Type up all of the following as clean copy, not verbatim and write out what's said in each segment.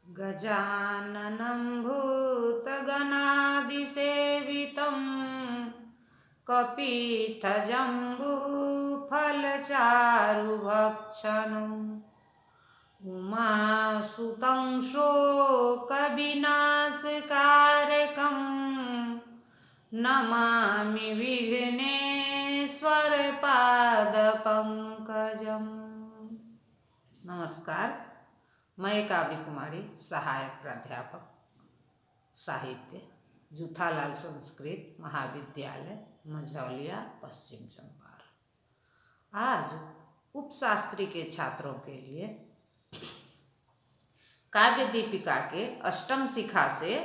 गजाननं भूतगणादिसेवितं कपित्थजम्बूफलचारुभक्षणम् उमासुतं शोकविनाशकारकं नमामि विघ्नेश्वरपादपङ्कजम्। नमस्कार, मैं काव्य कुमारी, सहायक प्राध्यापक साहित्य, जूथालाल संस्कृत महाविद्यालय, मझौलिया, पश्चिम चंपारण। आज उपशास्त्री के छात्रों के लिए काव्य दीपिका के अष्टम शिखा से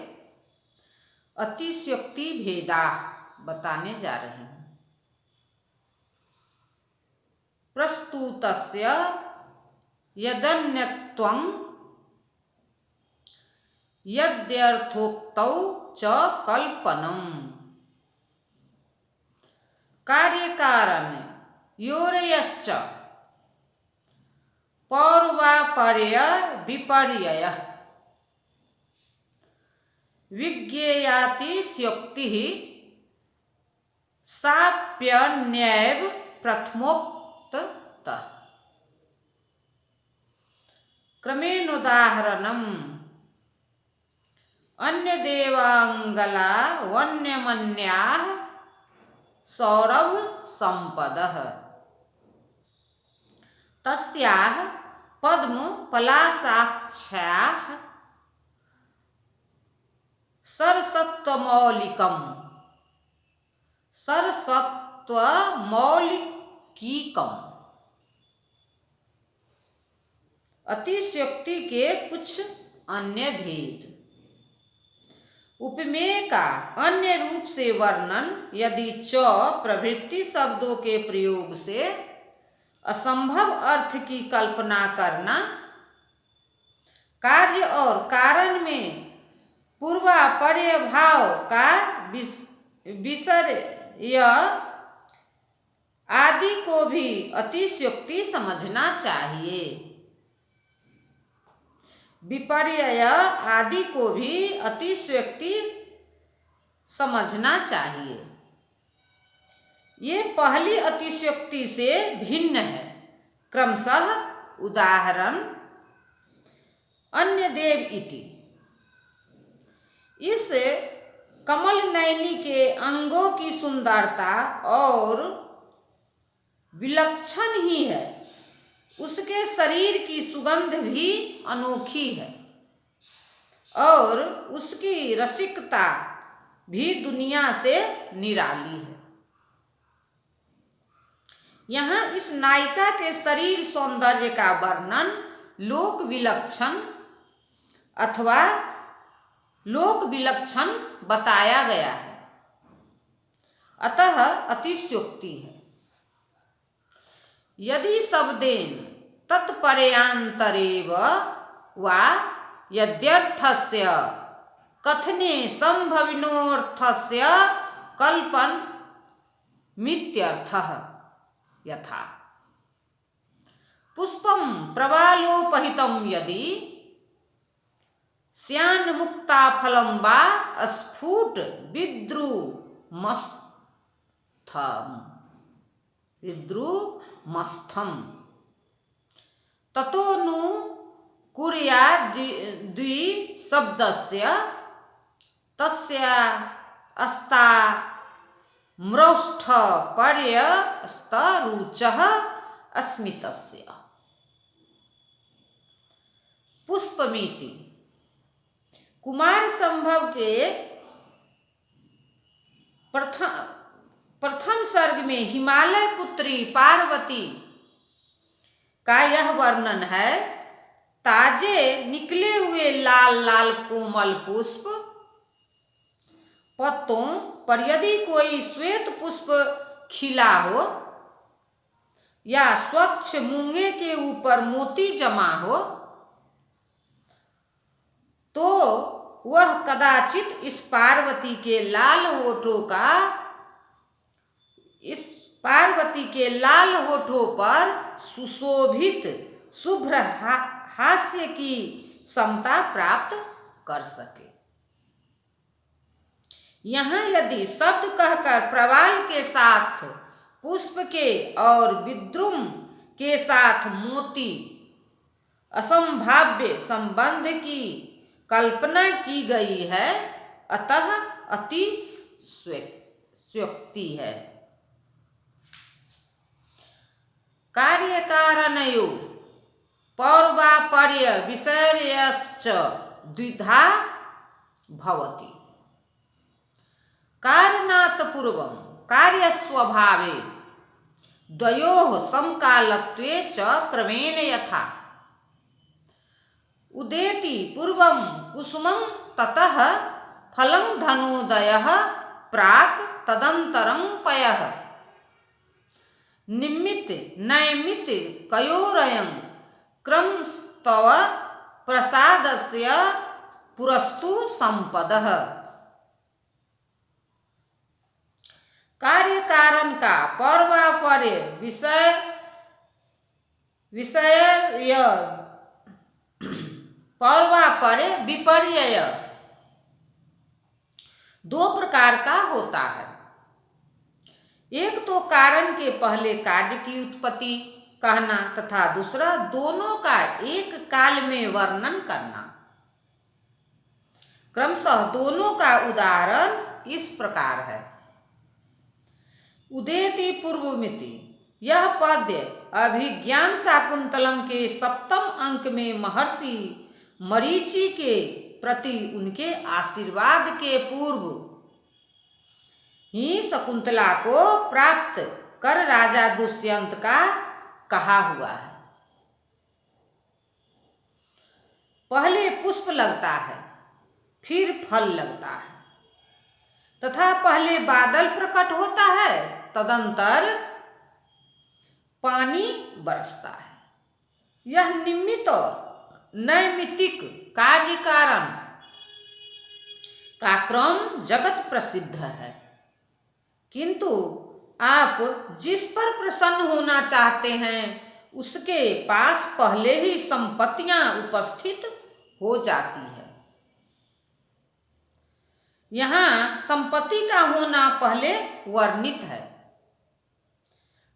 अतिशयोक्ति भेदा बताने जा रहे हैं। प्रस्तुतस्य यदन्यत्वं यद्यर्थोक्तौ च कल्पनम् कार्यकारणयोरयश्च पौर्वापर्य विपर्ययः विज्ञेयातिशयोक्तिः साप्यन्येव प्रथमोक्तः। क्रमेणोदाहरणम् अन्यदेवांगला वन्यमन्याः सौरभ संपदः तस्याः पद्म पलाशाख्याः सरस्वत्वमौलिकीकम्। अतिशयोक्ति के कुछ अन्य भेद। उपमेय का अन्य रूप से वर्णन यदि च प्रभृति शब्दों के प्रयोग से असंभव अर्थ की कल्पना करना, कार्य और कारण में पूर्वापर्य भाव का विसर्य आदि को भी अतिशयोक्ति समझना चाहिए। विपर्यय आदि को भी अतिशयोक्ति समझना चाहिए। ये पहली अतिशयोक्ति से भिन्न है। क्रमशः उदाहरण अन्य देव इति। इस कमल नयनी के अंगों की सुंदरता और विलक्षण ही है, उसके शरीर की सुगंध भी अनोखी है और उसकी रसिकता भी दुनिया से निराली है। यहाँ इस नायिका के शरीर सौंदर्य का वर्णन लोक विलक्षण अथवा लोक विलक्षण बताया गया है, अतः अतिशयोक्ति है। यदि शब्देन तत्पर्यांतरेव वा यद्यर्थस्य कथने संभविनोऽर्थस्य कल्पनमित्यर्थः। यथा पुष्पं प्रवालोपहितं यदि स्यान्मुक्ताफलं वा स्फुट विद्रुमस्थं ततो नु कुर्याद्विशब्दस्य तस्य अस्ताम्रौष्ठपर्यस्तरुचः अस्मितस्य। पुष्पमिति कुमार संभव के प्रथम सर्ग में हिमालय पुत्री पार्वती का यह वर्णन है। ताजे निकले हुए लाल लाल कोमल पुष्प पत्तों पर यदि कोई श्वेत पुष्प खिला हो या स्वच्छ मूंगे के ऊपर मोती जमा हो तो वह कदाचित इस पार्वती के लाल होठों पर सुशोभित शुभ्र हास्य की समता प्राप्त कर सके। यहाँ यदि शब्द कहकर प्रवाल के साथ पुष्प के और विद्रुम के साथ मोती असंभाव्य संबंध की कल्पना की गई है, अतः अति स्योक्ति है। कार्यकारणयो पौर्वापर्य विषयश्च द्विधा भवति। कारणात् पूर्वं कार्यस्वभावे द्वयोः समकालत्वे च क्रमेण यथा उदेति पूर्वं कुसुमं ततः फलं धनोदयः प्राक् तदन्तरं पयः निमित्त नैमित्त कयोरयं क्रमस्तव प्रसादस्य पुरस्तु संपदः। कार्य का पौर्वापर्य पौर्वापर्य विपर्यय दो प्रकार का होता है। एक तो कारण के पहले कार्य की उत्पत्ति कहना तथा दूसरा दोनों का एक काल में वर्णन करना। क्रमशः दोनों का उदाहरण इस प्रकार है। उदेति पूर्वमिति, यह पद्य अभिज्ञान शाकुंतलम के 7वें अंक में महर्षि मरीचि के प्रति उनके आशीर्वाद के पूर्व ही शकुंतला को प्राप्त कर राजा दुष्यंत का कहा हुआ है। पहले पुष्प लगता है, फिर फल लगता है तथा पहले बादल प्रकट होता है, तदंतर पानी बरसता है। यह निमित्त और नैमित्तिक कार्य कारण का क्रम जगत प्रसिद्ध है, किंतु आप जिस पर प्रसन्न होना चाहते हैं उसके पास पहले ही संपत्तियां उपस्थित हो जाती है। यहाँ संपत्ति का होना पहले वर्णित है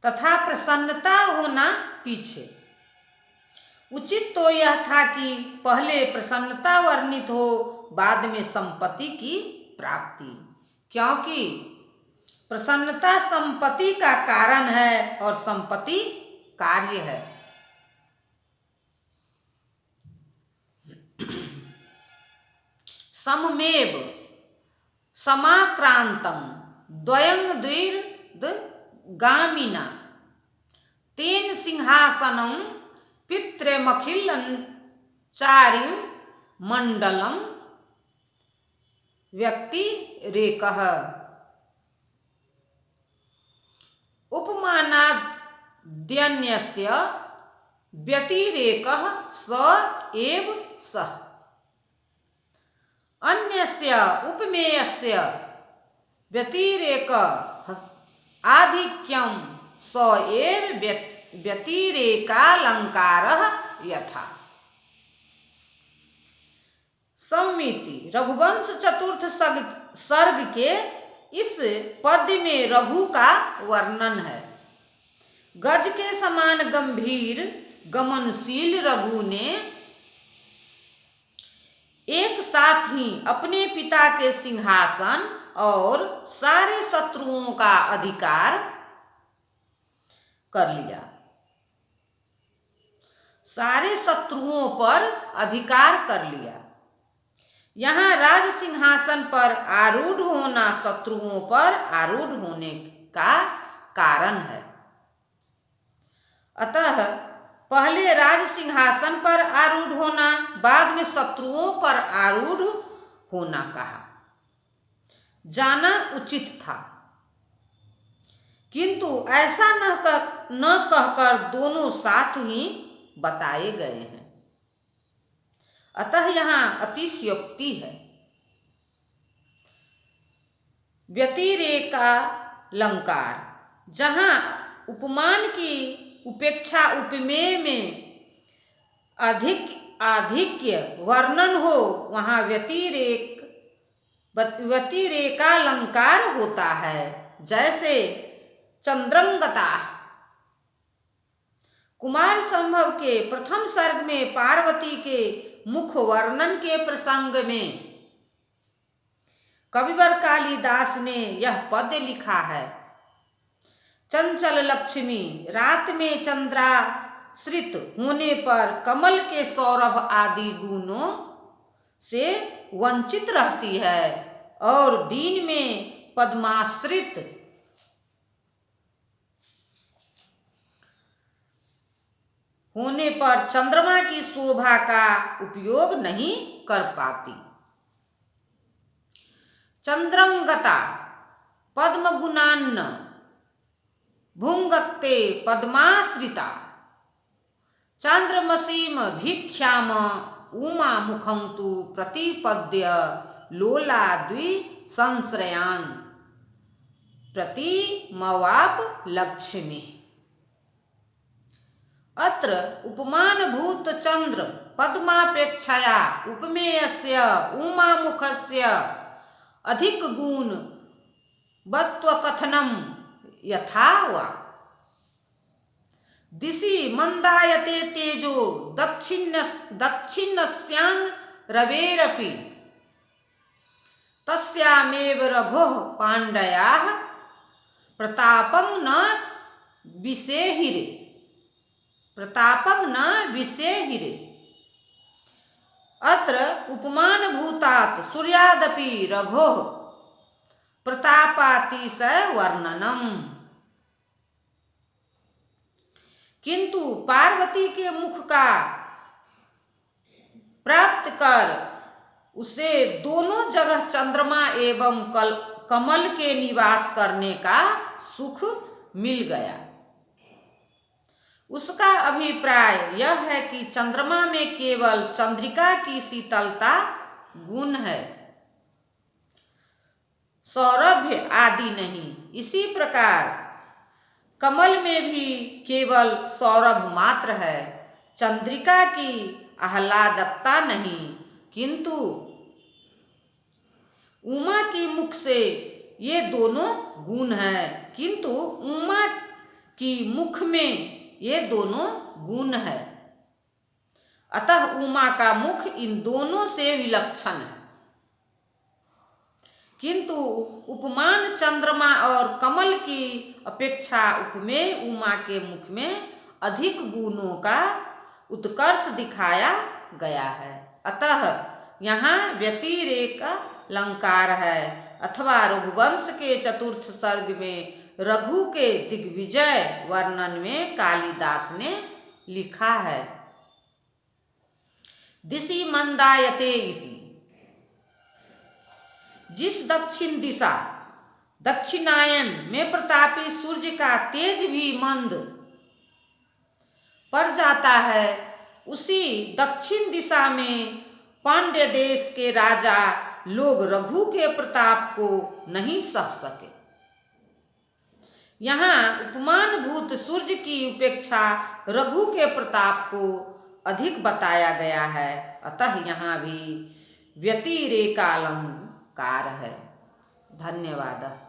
तथा प्रसन्नता होना पीछे। उचित तो यह था कि पहले प्रसन्नता वर्णित हो, बाद में संपत्ति की प्राप्ति, क्योंकि प्रसन्नता संपत्ति का कारण है और संपत्ति कार्य है। सममेव समाक्रांतं द्वयं द्वैर्गामिना तेन सिंहासनं पितृमखिलचारिं मंडलं व्यक्तिरेकः उपमानाद्यन्यस्य व्यतिरेकः स एव सः। अन्यस्य उपमेयस्य व्यतिरेकः आधिक्यं स एव व्यतिरेकालंकारः यथा। सम्मिति रघुवंश चतुर्थ सर्ग के इस पद्य में रघु का वर्णन है। गज के समान गंभीर गमनशील रघु ने एक साथ ही अपने पिता के सिंहासन और सारे शत्रुओं का अधिकार कर लिया, सारे शत्रुओं पर अधिकार कर लिया। यहाँ राज सिंहासन पर आरूढ़ होना शत्रुओं पर आरूढ़ होने का कारण है, अतः पहले राज सिंहासन पर आरूढ़ होना, बाद में शत्रुओं पर आरूढ़ होना कहा जाना उचित था, किंतु ऐसा न कहकर दोनों साथ ही बताए गए हैं, अतः यहाँ अतिशयोक्ति है। व्यतिरेकालंकार, जहाँ उपमान की उपेक्षा उपमेय में अधिक आधिक्य वर्णन हो वहाँ व्यतिरेकालंकार होता है। जैसे चंद्रंगता। कुमार संभव के प्रथम सर्ग में पार्वती के मुख वर्णन के प्रसंग में कविवर कालिदास ने यह पद्य लिखा है। चंचल लक्ष्मी रात में चंद्राश्रित होने पर कमल के सौरभ आदि गुणों से वंचित रहती है और दिन में पद्माश्रित होने पर चंद्रमा की शोभा का उपयोग नहीं कर पाती। चंद्रंगता पद्मगुणान्न भुंगक्ते पद्माश्रिता चंद्रमसीम भिक्षाम उमा मुखं तु प्रतिपद्य लोला द्वि संश्रयान प्रतिमवाप लक्ष्मी। अत्र उपमानभूत चंद्र पद्मापेक्षया उपमेयस्य उमामुखस्य अधिक गुण वत्वकथनम यथा वा। दिशि मंदायते तेजो दक्षिणस्यांग रवेरपि तस्यामेव रघोः पाण्डयाः प्रतापं न विषेहिरे। अत्र उपमानभूतात् सूर्यादपि रघोः प्रतापातिशय वर्णनम। किंतु पार्वती के मुख का प्राप्त कर उसे दोनों जगह चंद्रमा एवं कमल के निवास करने का सुख मिल गया। उसका अभिप्राय यह है कि चंद्रमा में केवल चंद्रिका की शीतलता गुण है, सौरभ्य आदि नहीं। इसी प्रकार कमल में भी केवल सौरभ मात्र है, चंद्रिका की आह्लादकता नहीं। किंतु उमा की मुख से ये दोनों गुण हैं, किंतु उमा की मुख में ये दोनों गुण है। अतः उमा का मुख इन दोनों से विलक्षण है। किंतु उपमान चंद्रमा और कमल की अपेक्षा उपमेय उमा के मुख में अधिक गुणों का उत्कर्ष दिखाया गया है। अतः यहाँ व्यतिरेक अलंकार है। अथवा रघुवंश के चतुर्थ सर्ग में रघु के दिग्विजय वर्णन में कालिदास ने लिखा है, दिशि मंदायते इति। जिस दक्षिण दिशा दक्षिणायन में प्रतापी सूर्य का तेज भी मंद पड़ जाता है, उसी दक्षिण दिशा में पांड्य देश के राजा लोग रघु के प्रताप को नहीं सह सके। यहाँ उपमानभूत सूर्य की उपेक्षा रघु के प्रताप को अधिक बताया गया है। अतः यहाँ भी व्यतिरेकालंकार है। धन्यवाद।